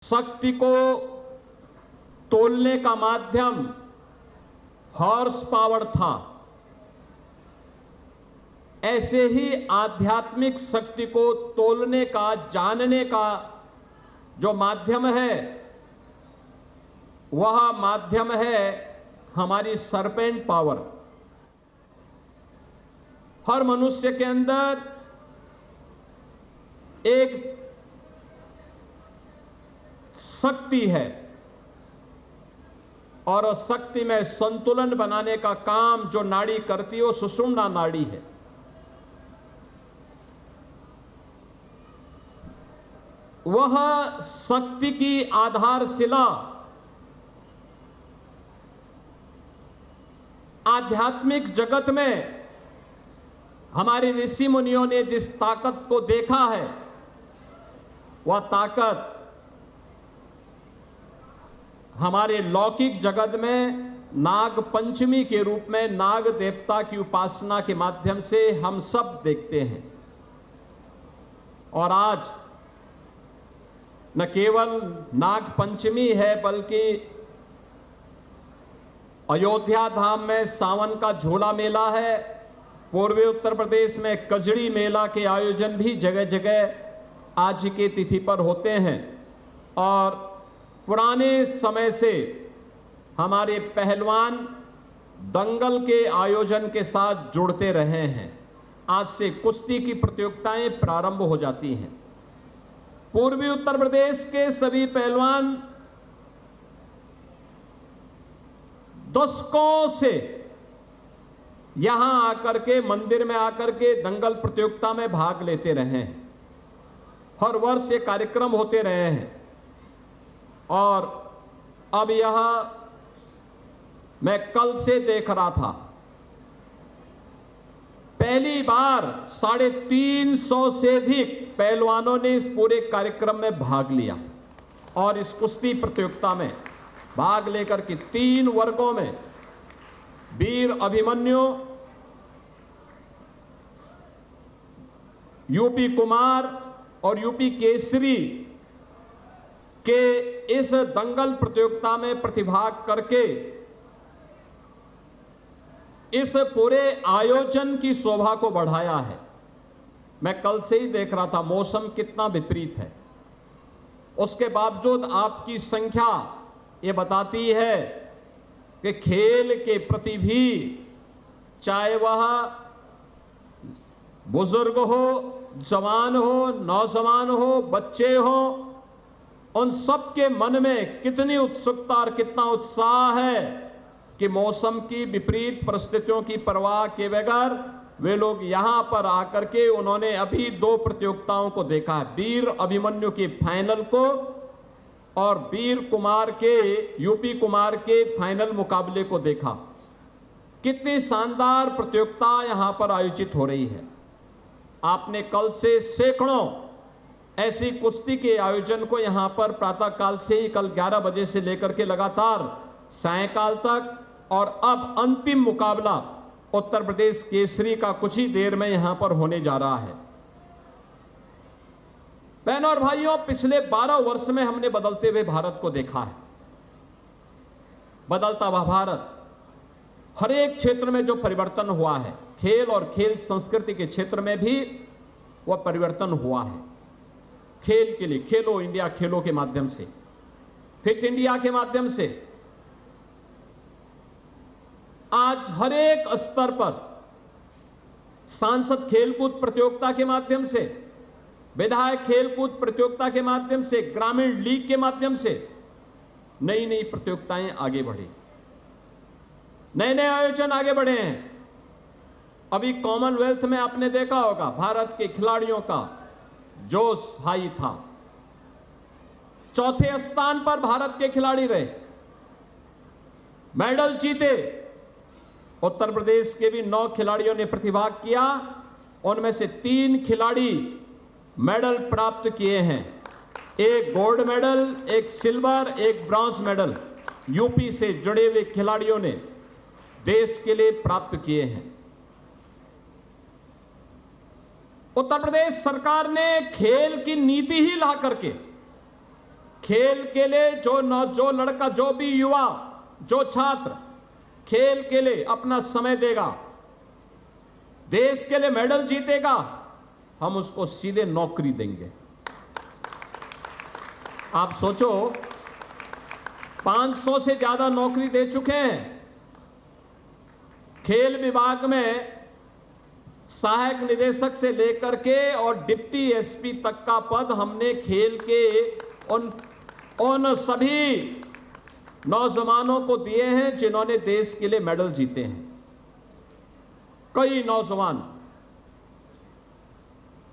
शक्ति को तोलने का माध्यम हॉर्स पावर था, ऐसे ही आध्यात्मिक शक्ति को तोलने का, जानने का जो माध्यम है वह माध्यम है हमारी सरपेंट पावर। हर मनुष्य के अंदर एक शक्ति है और उस शक्ति में संतुलन बनाने का काम जो नाड़ी करती है वो सुषुम्ना नाड़ी है। वह शक्ति की आधारशिला आध्यात्मिक जगत में हमारे ऋषि मुनियों ने जिस ताकत को देखा है वह ताकत हमारे लौकिक जगत में नाग पंचमी के रूप में नाग देवता की उपासना के माध्यम से हम सब देखते हैं। और आज न केवल नाग पंचमी है बल्कि अयोध्या धाम में सावन का झूला मेला है। पूर्वी उत्तर प्रदेश में कजड़ी मेला के आयोजन भी जगह जगह आज की तिथि पर होते हैं। और पुराने समय से हमारे पहलवान दंगल के आयोजन के साथ जुड़ते रहे हैं। आज से कुश्ती की प्रतियोगिताएं प्रारंभ हो जाती हैं। पूर्वी उत्तर प्रदेश के सभी पहलवान दशकों से यहां आकर के मंदिर में आकर के दंगल प्रतियोगिता में भाग लेते रहे हैं। हर वर्ष ये कार्यक्रम होते रहे हैं। और अब यह मैं कल से देख रहा था, पहली बार 350 से अधिक पहलवानों ने इस पूरे कार्यक्रम में भाग लिया। और इस कुश्ती प्रतियोगिता में भाग लेकर के 3 वर्गों में वीर अभिमन्यु, यूपी कुमार और यूपी केसरी के इस दंगल प्रतियोगिता में प्रतिभाग करके इस पूरे आयोजन की शोभा को बढ़ाया है। मैं कल से ही देख रहा था मौसम कितना विपरीत है, उसके बावजूद आपकी संख्या ये बताती है कि खेल के प्रति भी, चाहे वह बुजुर्ग हो, जवान हो, नौजवान हो, बच्चे हो, उन सब के मन में कितनी उत्सुकता और कितना उत्साह है कि मौसम की विपरीत परिस्थितियों की परवाह किए बगैर वे लोग यहां पर आकर के उन्होंने अभी 2 प्रतियोगिताओं को देखा है, वीर अभिमन्यु के फाइनल को और वीर कुमार के, यूपी कुमार के फाइनल मुकाबले को देखा। कितनी शानदार प्रतियोगिता यहां पर आयोजित हो रही है। आपने कल से सैकड़ों ऐसी कुश्ती के आयोजन को यहां पर प्रातः काल से ही, कल 11 बजे से लेकर के लगातार सायंकाल तक, और अब अंतिम मुकाबला उत्तर प्रदेश केसरी का कुछ ही देर में यहां पर होने जा रहा है। बहनों और भाइयों, पिछले 12 वर्ष में हमने बदलते हुए भारत को देखा है। बदलता हुआ भारत, हर एक क्षेत्र में जो परिवर्तन हुआ है, खेल और खेल संस्कृति के क्षेत्र में भी वह परिवर्तन हुआ है। खेल के लिए खेलो इंडिया खेलों के माध्यम से, फिट इंडिया के माध्यम से आज हर एक स्तर पर, सांसद खेलकूद प्रतियोगिता के माध्यम से, विधायक खेलकूद प्रतियोगिता के माध्यम से, ग्रामीण लीग के माध्यम से नई नई प्रतियोगिताएं आगे बढ़ी, नए नए आयोजन आगे बढ़े हैं। अभी कॉमनवेल्थ में आपने देखा होगा भारत के खिलाड़ियों का जोश हाई था। 4थे स्थान पर भारत के खिलाड़ी रहे, मेडल जीते। उत्तर प्रदेश के भी 9 खिलाड़ियों ने प्रतिभाग किया, उनमें से 3 खिलाड़ी मेडल प्राप्त किए हैं। एक गोल्ड मेडल, एक सिल्वर, एक ब्रॉन्ज मेडल यूपी से जुड़े हुए खिलाड़ियों ने देश के लिए प्राप्त किए हैं। उत्तर प्रदेश सरकार ने खेल की नीति ही ला करके खेल के लिए जो लड़का, जो भी युवा, जो छात्र खेल के लिए अपना समय देगा, देश के लिए मेडल जीतेगा, हम उसको सीधे नौकरी देंगे। आप सोचो, 500 से ज्यादा नौकरी दे चुके हैं। खेल विभाग में सहायक निदेशक से लेकर के और डिप्टी एसपी तक का पद हमने खेल के उन सभी नौजवानों को दिए हैं जिन्होंने देश के लिए मेडल जीते हैं। कई नौजवान,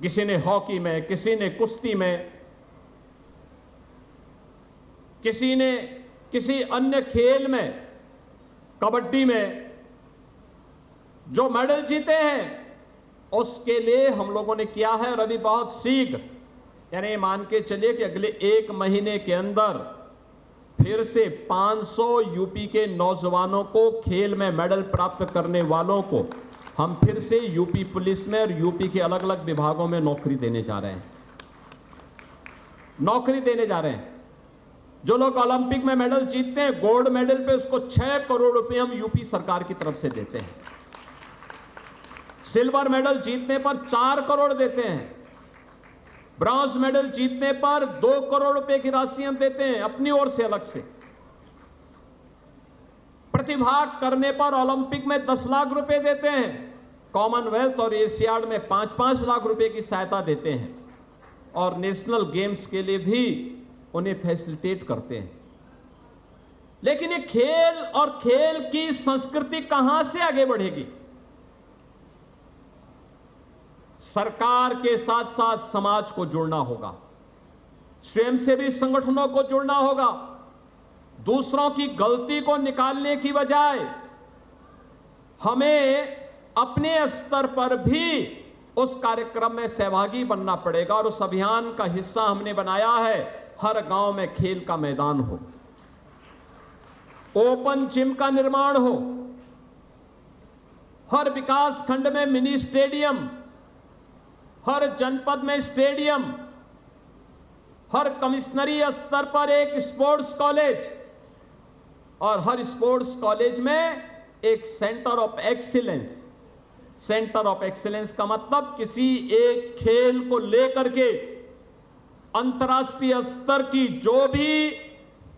किसी ने हॉकी में, किसी ने कुश्ती में, किसी ने किसी अन्य खेल में, कबड्डी में जो मेडल जीते हैं, उसके लिए हम लोगों ने किया है। और अभी बहुत शीघ्र, यानी मान के चलिए कि अगले 1 महीने के अंदर फिर से 500 यूपी के नौजवानों को, खेल में मेडल प्राप्त करने वालों को हम फिर से यूपी पुलिस में और यूपी के अलग अलग विभागों में नौकरी देने जा रहे हैं। नौकरी देने जा रहे हैं। जो लोग ओलंपिक में मेडल जीतते हैं, गोल्ड मेडल पे उसको 6 करोड़ रुपए हम यूपी सरकार की तरफ से देते हैं। सिल्वर मेडल जीतने पर 4 करोड़ देते हैं। ब्रॉन्ज मेडल जीतने पर 2 करोड़ रुपए की राशि हम देते हैं अपनी ओर से, अलग से। प्रतिभाग करने पर ओलंपिक में 10 लाख रुपए देते हैं। कॉमनवेल्थ और एशियाड में 5-5 लाख रुपए की सहायता देते हैं। और नेशनल गेम्स के लिए भी उन्हें फैसिलिटेट करते हैं। लेकिन ये खेल और खेल की संस्कृति कहां से आगे बढ़ेगी? सरकार के साथ साथ समाज को जुड़ना होगा, स्वयंसेवी संगठनों को जुड़ना होगा। दूसरों की गलती को निकालने की बजाय हमें अपने स्तर पर भी उस कार्यक्रम में सहभागी बनना पड़ेगा। और उस अभियान का हिस्सा हमने बनाया है, हर गांव में खेल का मैदान हो, ओपन जिम का निर्माण हो, हर विकास खंड में मिनी स्टेडियम, हर जनपद में स्टेडियम, हर कमिश्नरी स्तर पर एक स्पोर्ट्स कॉलेज, और हर स्पोर्ट्स कॉलेज में एक centre of excellence. Centre of excellence का मतलब किसी एक खेल को लेकर के अंतर्राष्ट्रीय स्तर की जो भी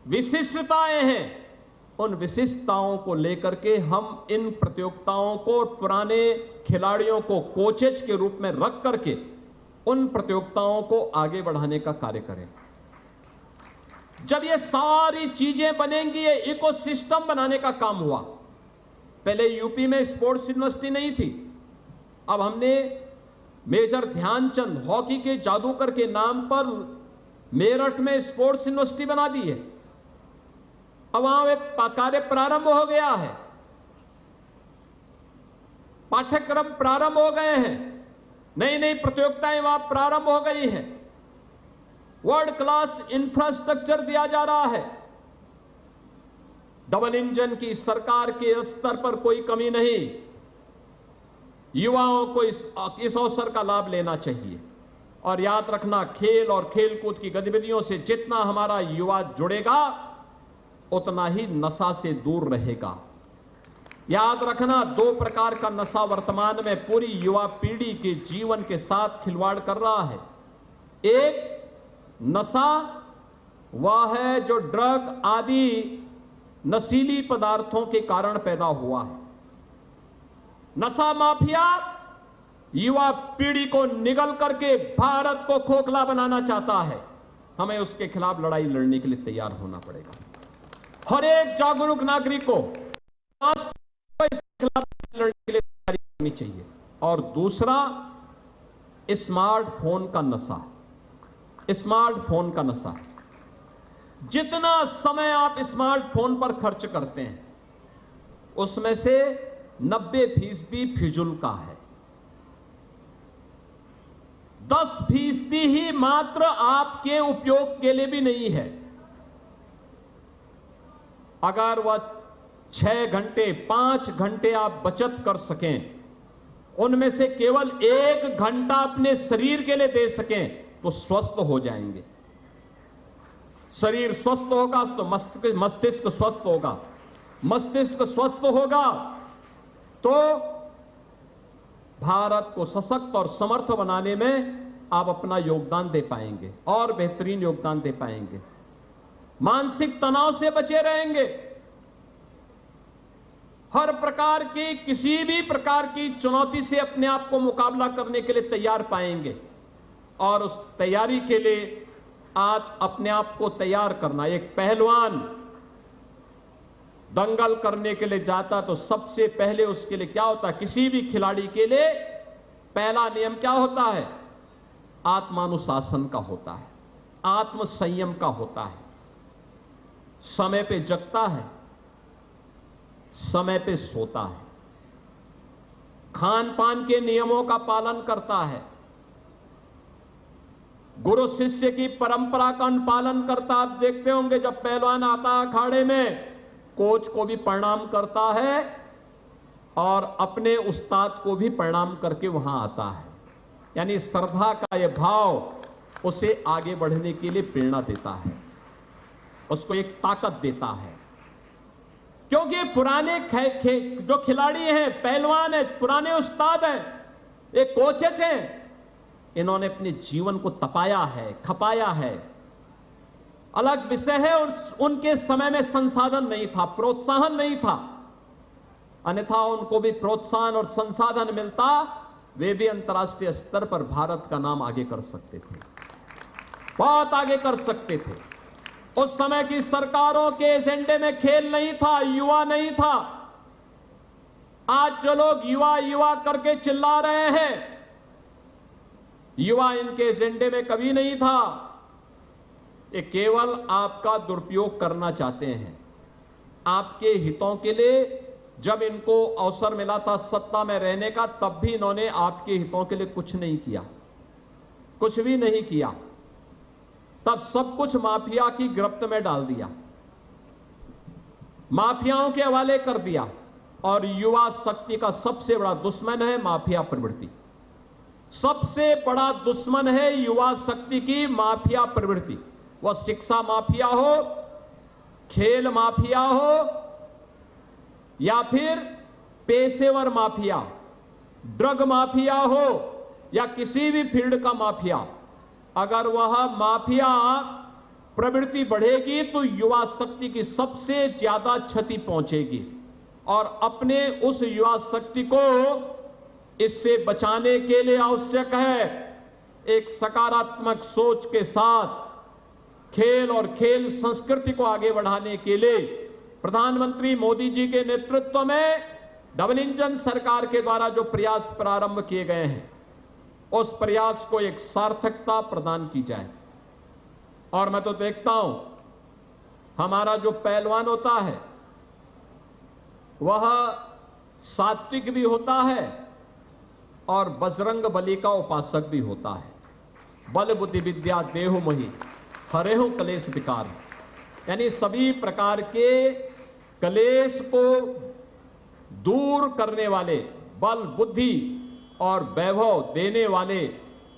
विशिष्टताएं हैं, उन विशिष्टताओं को लेकर के हम इन प्रतियोगिताओं को, पुराने खिलाड़ियों को कोचेज के रूप में रख करके उन प्रतियोगिताओं को आगे बढ़ाने का कार्य करें। जब ये सारी चीजें बनेंगी, ये इकोसिस्टम बनाने का काम हुआ। पहले यूपी में स्पोर्ट्स यूनिवर्सिटी नहीं थी, अब हमने मेजर ध्यानचंद हॉकी के जादूगर के नाम पर मेरठ में स्पोर्ट्स यूनिवर्सिटी बना दी है। अब वहां एक कार्य प्रारंभ हो गया है, पाठ्यक्रम प्रारंभ हो गए हैं, नई नई प्रतियोगिताएं वहां प्रारंभ हो गई हैं, वर्ल्ड क्लास इंफ्रास्ट्रक्चर दिया जा रहा है। डबल इंजन की सरकार के स्तर पर कोई कमी नहीं। युवाओं को इस अवसर का लाभ लेना चाहिए। और याद रखना, खेल और खेलकूद की गतिविधियों से जितना हमारा युवा जुड़ेगा, उतना ही नशा से दूर रहेगा। याद रखना, 2 प्रकार का नशा वर्तमान में पूरी युवा पीढ़ी के जीवन के साथ खिलवाड़ कर रहा है। एक नशा वह है जो ड्रग आदि नशीली पदार्थों के कारण पैदा हुआ है। नशा माफिया युवा पीढ़ी को निगल करके भारत को खोखला बनाना चाहता है। हमें उसके खिलाफ लड़ाई लड़ने के लिए तैयार होना पड़ेगा। हर एक जागरूक नागरिक को इसके खिलाफ लड़ने के लिए तैयारी करनी चाहिए। और दूसरा, स्मार्टफोन का नशा। स्मार्टफोन का नशा, जितना समय आप स्मार्टफोन पर खर्च करते हैं, उसमें से 90% फिजूल का है। 10% ही मात्र आपके उपयोग के लिए भी नहीं है। अगर वह 6 घंटे 5 घंटे आप बचत कर सकें, उनमें से केवल 1 घंटा अपने शरीर के लिए दे सकें, तो स्वस्थ हो जाएंगे। शरीर स्वस्थ होगा तो मस्तिष्क स्वस्थ होगा, मस्तिष्क स्वस्थ होगा तो भारत को सशक्त और समर्थ बनाने में आप अपना योगदान दे पाएंगे और बेहतरीन योगदान दे पाएंगे। मानसिक तनाव से बचे रहेंगे, हर प्रकार की किसी भी प्रकार की चुनौती से अपने आप को मुकाबला करने के लिए तैयार पाएंगे। और उस तैयारी के लिए आज अपने आप को तैयार करना, एक पहलवान दंगल करने के लिए जाता तो सबसे पहले उसके लिए क्या होता है, किसी भी खिलाड़ी के लिए पहला नियम क्या होता है, आत्मानुशासन का होता है, आत्म संयम का होता है, समय पे जगता है, समय पे सोता है, खान पान के नियमों का पालन करता है, गुरु शिष्य की परंपरा का पालन करता। आप देखते होंगे जब पहलवान आता है अखाड़े में, कोच को भी प्रणाम करता है और अपने उस्ताद को भी प्रणाम करके वहां आता है। यानी श्रद्धा का यह भाव उसे आगे बढ़ने के लिए प्रेरणा देता है, उसको एक ताकत देता है। क्योंकि पुराने जो खिलाड़ी हैं, पहलवान हैं, पुराने उस्ताद हैं, ये कोचेज हैं, इन्होंने अपने जीवन को तपाया है, खपाया है। अलग विषय है और उनके समय में संसाधन नहीं था, प्रोत्साहन नहीं था, अन्यथा उनको भी प्रोत्साहन और संसाधन मिलता, वे भी अंतर्राष्ट्रीय स्तर पर भारत का नाम आगे कर सकते थे, बहुत आगे कर सकते थे। उस समय की सरकारों के एजेंडे में खेल नहीं था, युवा नहीं था। आज जो लोग युवा युवा करके चिल्ला रहे हैं, युवा इनके एजेंडे में कभी नहीं था। ये केवल आपका दुरुपयोग करना चाहते हैं, आपके हितों के लिए। जब इनको अवसर मिला था सत्ता में रहने का, तब भी इन्होंने आपके हितों के लिए कुछ नहीं किया, कुछ भी नहीं किया। तब सब कुछ माफिया की गिरफ्त में डाल दिया, माफियाओं के हवाले कर दिया। और युवा शक्ति का सबसे बड़ा दुश्मन है माफिया प्रवृत्ति, सबसे बड़ा दुश्मन है युवा शक्ति की माफिया प्रवृत्ति। वह शिक्षा माफिया हो, खेल माफिया हो, या फिर पेशेवर माफिया, ड्रग माफिया हो, या किसी भी फील्ड का माफिया। अगर वह माफिया प्रवृत्ति बढ़ेगी तो युवा शक्ति की सबसे ज्यादा क्षति पहुंचेगी। और अपने उस युवा शक्ति को इससे बचाने के लिए आवश्यक है एक सकारात्मक सोच के साथ खेल और खेल संस्कृति को आगे बढ़ाने के लिए प्रधानमंत्री मोदी जी के नेतृत्व में डबल इंजन सरकार के द्वारा जो प्रयास प्रारंभ किए गए हैं, उस प्रयास को एक सार्थकता प्रदान की जाए। और मैं तो देखता हूं हमारा जो पहलवान होता है वह सात्विक भी होता है और बजरंग बली का उपासक भी होता है। बल बुद्धि विद्या देहु मोहि हरेहु कलेश विकार, यानी सभी प्रकार के कलेश को दूर करने वाले, बल बुद्धि और वैभव देने वाले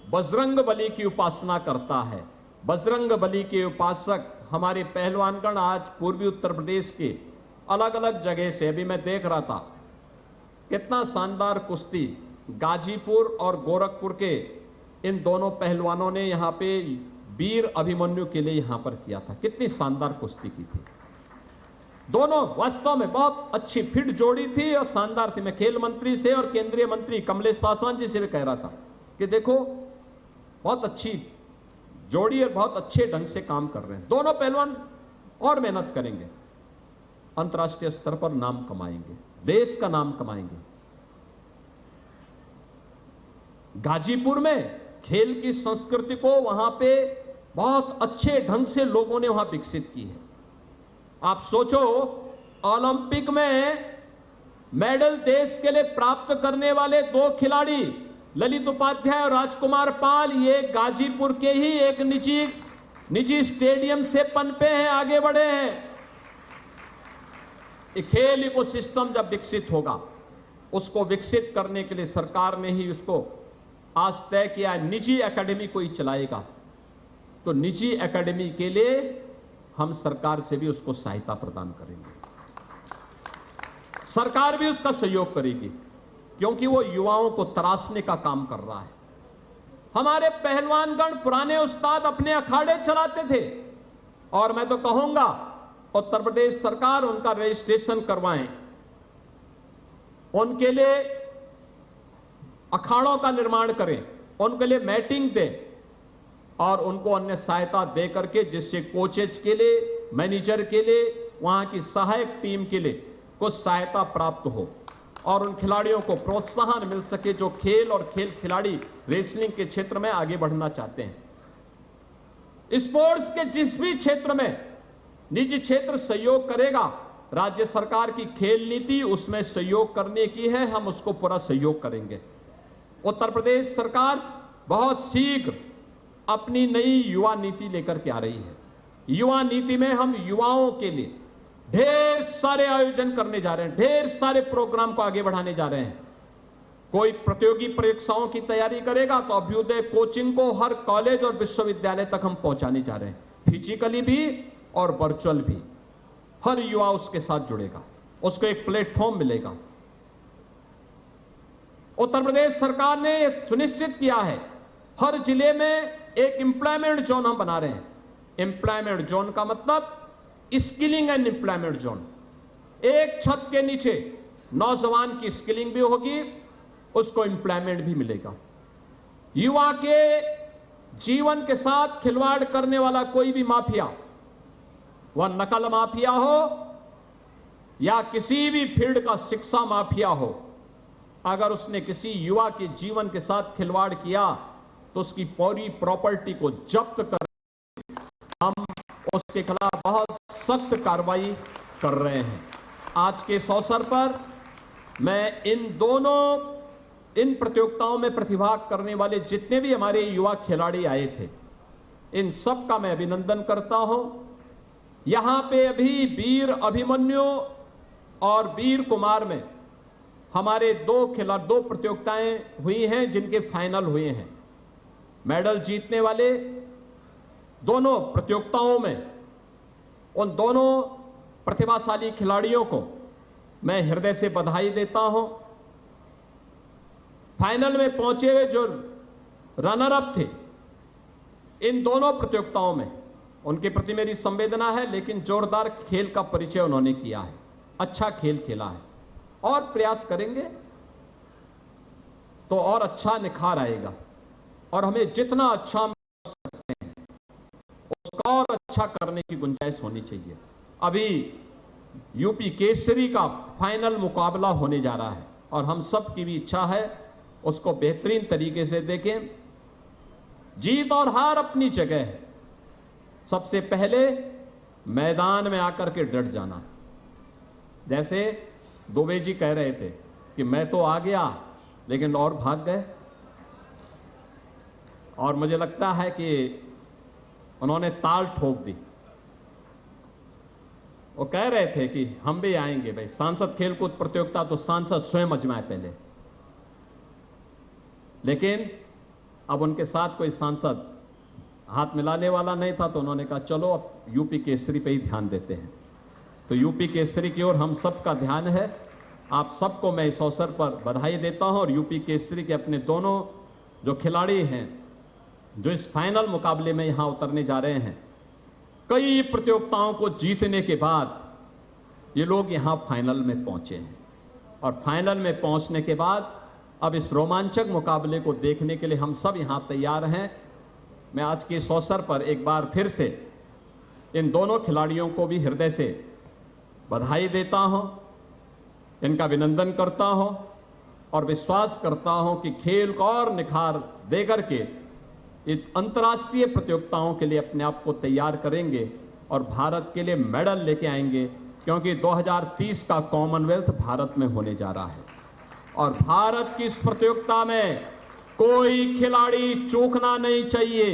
बजरंग बली की उपासना करता है। बजरंग बली के उपासक हमारे पहलवानगण आज पूर्वी उत्तर प्रदेश के अलग अलग जगह से, अभी मैं देख रहा था कितना शानदार कुश्ती गाजीपुर और गोरखपुर के इन दोनों पहलवानों ने यहाँ पे वीर अभिमन्यु के लिए यहाँ पर किया था। कितनी शानदार कुश्ती की थी, दोनों वास्तव में बहुत अच्छी फिट जोड़ी थी और शानदार थी। मैं खेल मंत्री से और केंद्रीय मंत्री कमलेश पासवान जी से भी कह रहा था कि देखो बहुत अच्छी जोड़ी और बहुत अच्छे ढंग से काम कर रहे हैं दोनों पहलवान, और मेहनत करेंगे, अंतर्राष्ट्रीय स्तर पर नाम कमाएंगे, देश का नाम कमाएंगे। गाजीपुर में खेल की संस्कृति को वहां पे बहुत अच्छे ढंग से लोगों ने वहां विकसित की है। आप सोचो ओलंपिक में मेडल देश के लिए प्राप्त करने वाले दो खिलाड़ी ललित उपाध्याय और राजकुमार पाल, ये गाजीपुर के ही एक निजी स्टेडियम से पनपे हैं, आगे बढ़े हैं। खेल इकोसिस्टम जब विकसित होगा, उसको विकसित करने के लिए सरकार ने ही उसको आज तय किया निजी एकेडमी कोई चलाएगा। तो निजी एकेडमी के लिए हम सरकार से भी उसको सहायता प्रदान करेंगे, सरकार भी उसका सहयोग करेगी, क्योंकि वो युवाओं को तराशने का काम कर रहा है। हमारे पहलवानगण, पुराने उस्ताद अपने अखाड़े चलाते थे, और मैं तो कहूंगा उत्तर प्रदेश सरकार उनका रजिस्ट्रेशन करवाएं, उनके लिए अखाड़ों का निर्माण करें, उनके लिए मैटिंग दें और उनको अन्य सहायता दे करके, जिससे कोचेज के लिए, मैनेजर के लिए, वहां की सहायक टीम के लिए कुछ सहायता प्राप्त हो और उन खिलाड़ियों को प्रोत्साहन मिल सके जो खेल और खेल खिलाड़ी रेसलिंग के क्षेत्र में आगे बढ़ना चाहते हैं। स्पोर्ट्स के जिस भी क्षेत्र में निजी क्षेत्र सहयोग करेगा, राज्य सरकार की खेल नीति उसमें सहयोग करने की है, हम उसको पूरा सहयोग करेंगे। उत्तर प्रदेश सरकार बहुत शीघ्र अपनी नई युवा नीति लेकर के आ रही है। युवा नीति में हम युवाओं के लिए ढेर सारे आयोजन करने जा रहे हैं, ढेर सारे प्रोग्राम को आगे बढ़ाने जा रहे हैं। कोई प्रतियोगी परीक्षाओं की तैयारी करेगा तो अभ्युदय कोचिंग को हर कॉलेज और विश्वविद्यालय तक हम पहुंचाने जा रहे हैं, फिजिकली भी और वर्चुअल भी। हर युवा उसके साथ जुड़ेगा, उसको एक प्लेटफॉर्म मिलेगा। उत्तर प्रदेश सरकार ने सुनिश्चित किया है, हर जिले में एक एम्प्लॉयमेंट जोन हम बना रहे हैं। एम्प्लॉयमेंट जोन का मतलब स्किलिंग एंड एम्प्लॉयमेंट जोन। एक छत के नीचे नौजवान की स्किलिंग भी होगी, उसको एम्प्लॉयमेंट भी मिलेगा। युवा के जीवन के साथ खिलवाड़ करने वाला कोई भी माफिया, वह नकल माफिया हो या किसी भी फील्ड का शिक्षा माफिया हो, अगर उसने किसी युवा के जीवन के साथ खिलवाड़ किया तो उसकी पूरी प्रॉपर्टी को जब्त कर हम उसके खिलाफ बहुत सख्त कार्रवाई कर रहे हैं। आज के इस अवसर पर मैं इन प्रतियोगिताओं में प्रतिभाग करने वाले जितने भी हमारे युवा खिलाड़ी आए थे, इन सब का मैं अभिनंदन करता हूं। यहां पे अभी वीर अभिमन्यु और वीर कुमार में हमारे दो प्रतियोगिताएं हुई हैं जिनके फाइनल हुए हैं। मेडल जीतने वाले दोनों प्रतियोगिताओं में उन दोनों प्रतिभाशाली खिलाड़ियों को मैं हृदय से बधाई देता हूं। फाइनल में पहुंचे हुए जो रनर अप थे इन दोनों प्रतियोगिताओं में, उनके प्रति मेरी संवेदना है, लेकिन जोरदार खेल का परिचय उन्होंने किया है, अच्छा खेल खेला है और प्रयास करेंगे तो और अच्छा निखार आएगा और हमें जितना अच्छा कर सकते हैं उसका और अच्छा करने की गुंजाइश होनी चाहिए। अभी यूपी केसरी का फाइनल मुकाबला होने जा रहा है और हम सब की भी इच्छा है उसको बेहतरीन तरीके से देखें। जीत और हार अपनी जगह है, सबसे पहले मैदान में आकर के डट जाना। जैसे दुबे जी कह रहे थे कि मैं तो आ गया लेकिन और भाग गए, और मुझे लगता है कि उन्होंने ताल ठोक दी। वो कह रहे थे कि हम भी आएंगे, भाई सांसद खेलकूद प्रतियोगिता तो सांसद स्वयं अजमाए पहले, लेकिन अब उनके साथ कोई सांसद हाथ मिलाने वाला नहीं था तो उन्होंने कहा चलो अब यूपी केसरी पे ही ध्यान देते हैं। तो यूपी केसरी की ओर हम सब का ध्यान है। आप सबको मैं इस अवसर पर बधाई देता हूं और यूपी केसरी के अपने दोनों जो खिलाड़ी हैं जो इस फाइनल मुकाबले में यहां उतरने जा रहे हैं, कई प्रतियोगिताओं को जीतने के बाद ये लोग यहां फाइनल में पहुंचे हैं और फाइनल में पहुंचने के बाद अब इस रोमांचक मुकाबले को देखने के लिए हम सब यहां तैयार हैं। मैं आज के इस अवसर पर एक बार फिर से इन दोनों खिलाड़ियों को भी हृदय से बधाई देता हूं, इनका अभिनंदन करता हूं और विश्वास करता हूं कि खेल को और निखार देकर के इस अंतर्राष्ट्रीय प्रतियोगिताओं के लिए अपने आप को तैयार करेंगे और भारत के लिए मेडल लेके आएंगे, क्योंकि 2030 का कॉमनवेल्थ भारत में होने जा रहा है और भारत की इस प्रतियोगिता में कोई खिलाड़ी चूकना नहीं चाहिए।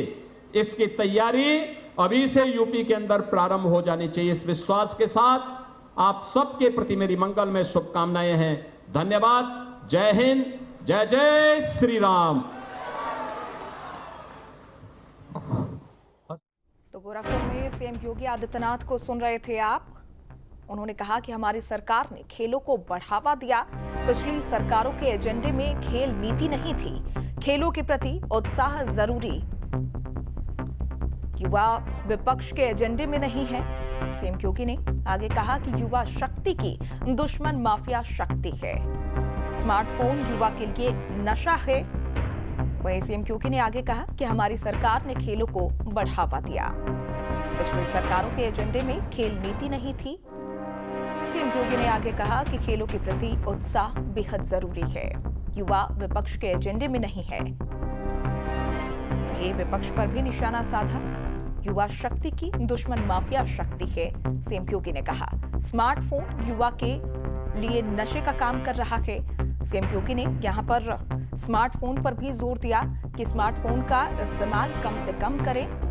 इसकी तैयारी अभी से यूपी के अंदर प्रारंभ हो जानी चाहिए। इस विश्वास के साथ आप सबके प्रति मेरी मंगल में शुभकामनाएं हैं। धन्यवाद। जय हिंद, जय जय श्री राम। तो गोरखपुर में सीएम योगी आदित्यनाथ को सुन रहे थे आप। उन्होंने कहा कि हमारी सरकार ने खेलों को बढ़ावा दिया। पिछली सरकारों के एजेंडे में खेल नीति नहीं थी। खेलों के प्रति उत्साह जरूरी, युवा विपक्ष के एजेंडे में नहीं है। सीएम योगी ने आगे कहा कि युवा शक्ति की दुश्मन माफिया शक्ति है। स्मार्टफोन युवा के लिए नशा है। वहीं सीएम योगी ने आगे कहा कि हमारी सरकार ने खेलों को बढ़ावा दिया। पिछली सरकारों के एजेंडे में खेल नीति नहीं थी। सीएम योगी ने आगे कहा कि खेलों के प्रति उत्साह बेहद जरूरी है। युवा विपक्ष के एजेंडे में नहीं है। ये विपक्ष पर भी निशाना साधा। युवा शक्ति की दुश्मन माफिया शक्ति है, सीएम योगी ने कहा। स्मार्टफोन युवा के लिए नशे का काम कर रहा है। सीएम योगी ने यहां पर स्मार्टफोन पर भी जोर दिया कि स्मार्टफोन का इस्तेमाल कम से कम करें।